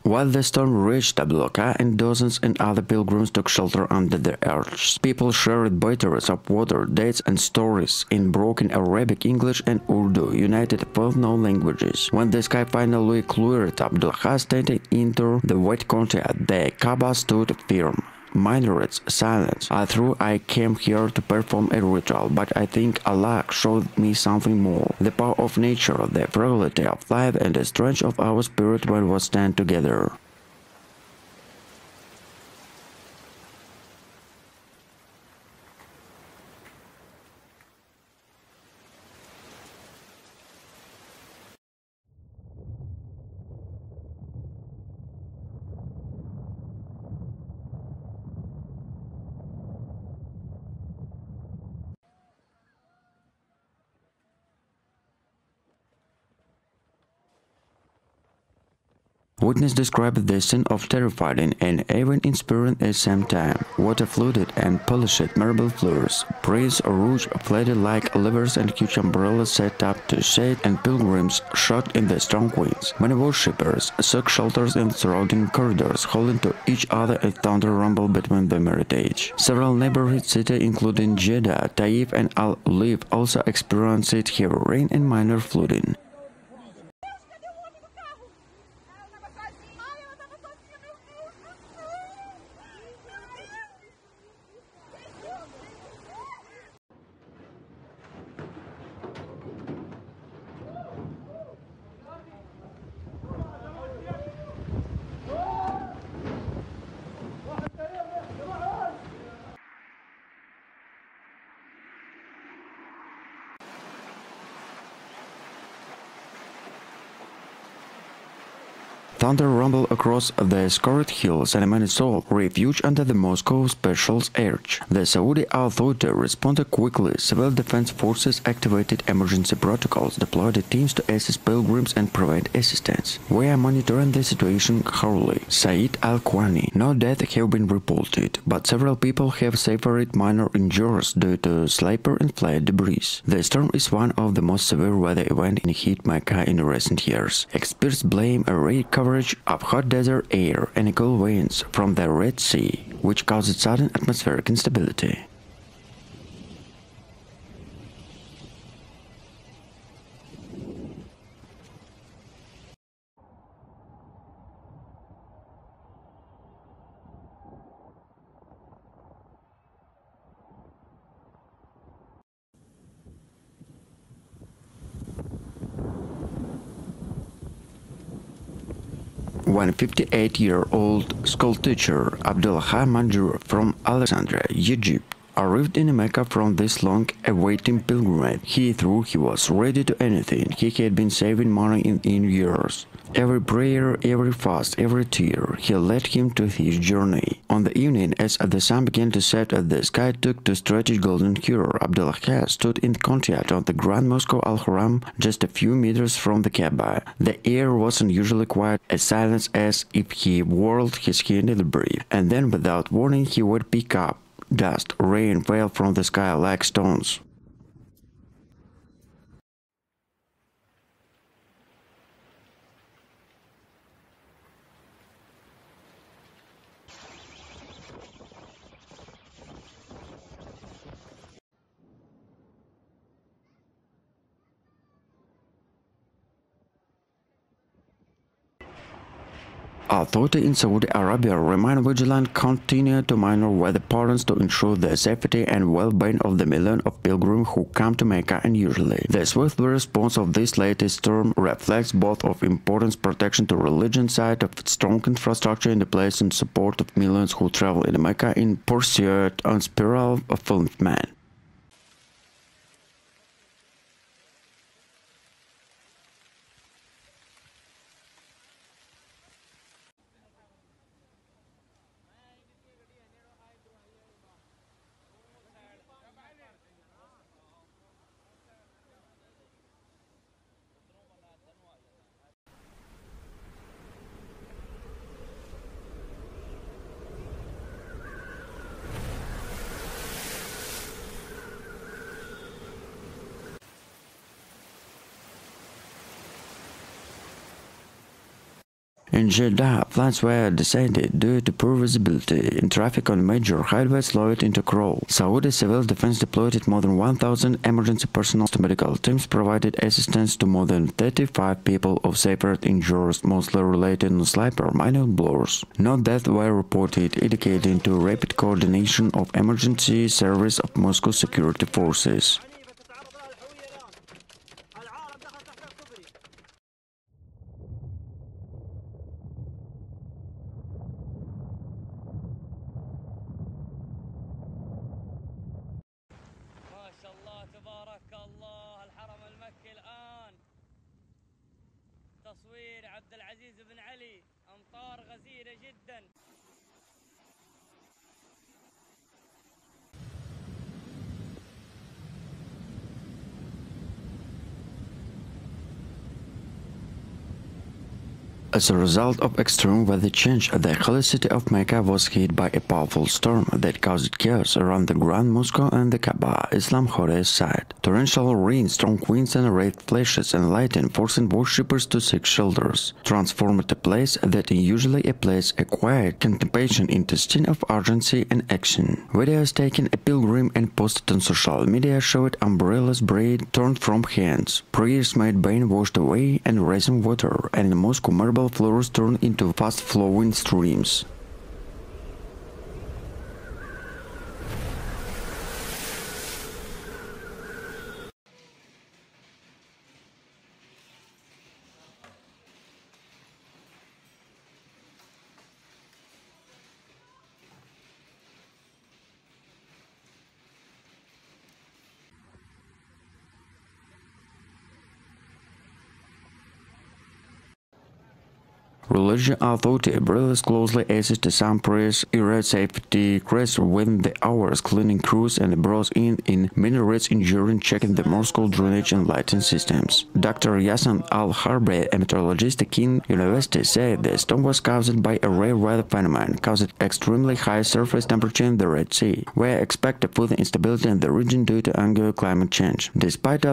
While the storm reached Abdullah and dozens and other pilgrims took shelter under the arches, people shared buckets of water, dates and stories in broken Arabic, English and Urdu, united 12 known languages. When the sky finally cleared, Abdullah standing into the white courtyard, the Kaaba stood firm. Minarets, silence. I thought I came here to perform a ritual, but I think Allah showed me something more. The power of nature, the frailty of life, and the strength of our spirit when we stand together. Witness described the scene of terrifying and even inspiring at the same time. Water flooded and polished marble floors. Priests rouge floated like levers and huge umbrellas set up to shade, and pilgrims shocked in the strong winds. Many worshippers sought shelters in surrounding corridors, holding to each other a thunder rumble between the heritage. Several neighborhood cities including Jeddah, Taif and Al-Ulif also experienced heavy rain and minor flooding. Thunder rumbled across the scarred hills and many sought refuge under the Moscow Special Arch. The Saudi authority responded quickly. Civil defense forces activated emergency protocols, deployed teams to assist pilgrims and provide assistance. We are monitoring the situation thoroughly. Said Al-Kwani. No deaths have been reported, but several people have suffered minor injuries due to slippery and flat debris. The storm is one of the most severe weather events in hit Mecca in recent years. Experts blame a rare coverage of hot desert air and cool winds from the Red Sea, which causes sudden atmospheric instability. When 58-year-old schoolteacher Abdullah Manjur from Alexandria, Egypt, arrived in Mecca from this long-awaiting pilgrimage, he thought he was ready to anything. He had been saving money in years. Every prayer, every fast, every tear, he led him to his journey. On the evening, as the sun began to set, the sky took to stretch its golden hue. Abdullah stood in courtyard on the Grand Mosque Al-Haram, just a few meters from the Kaaba. The air was unusually quiet, as silent as if he whirled his hand in the breeze. And then, without warning, he would pick up dust. Rain fell from the sky like stones. Authorities in Saudi Arabia remain vigilant, continue to monitor weather patterns to ensure the safety and well-being of the millions of pilgrims who come to Mecca annually. The swift response of this latest storm reflects both of importance protection to religion side of strong infrastructure in the place and support of millions who travel in Mecca in pursuit of spiral of fulfillment. In Jeddah, flights were decided due to poor visibility and traffic on major highways slowed into crawl. Saudi Civil Defense deployed more than 1,000 emergency personnel to medical teams provided assistance to more than 35 people of severe injuries, mostly related to sniper minor blows. No deaths were reported, indicating to rapid coordination of emergency service of Moscow security forces. ما شاء الله تبارك الله الحرم المكي الآن تصوير عبد العزيز بن علي أمطار غزيرة جدا. As a result of extreme weather change, the holy city of Mecca was hit by a powerful storm that caused chaos around the Grand Mosque and the Kaaba, Islam Holy site. Torrential rain, strong winds and red flashes and lightning forcing worshippers to seek shelters, transformed a place that is usually a place of quiet contemplation into a scene of urgency and action. Videos taken a pilgrim and posted on social media showed umbrellas bread torn from hands, prayers made vain washed away and rising water, and the mosque marble floors turned into fast-flowing streams. Religious authority breathes closely assist some prayers, irate safety crests within the hours, cleaning crews and brought in minarets enduring checking the mosque drainage and lighting systems. Dr. Yassan Al-Harbi, a meteorologist at King University, said the storm was caused by a rare weather phenomenon, caused extremely high surface temperature in the Red Sea, where expected further instability in the region due to ongoing climate change. Despite of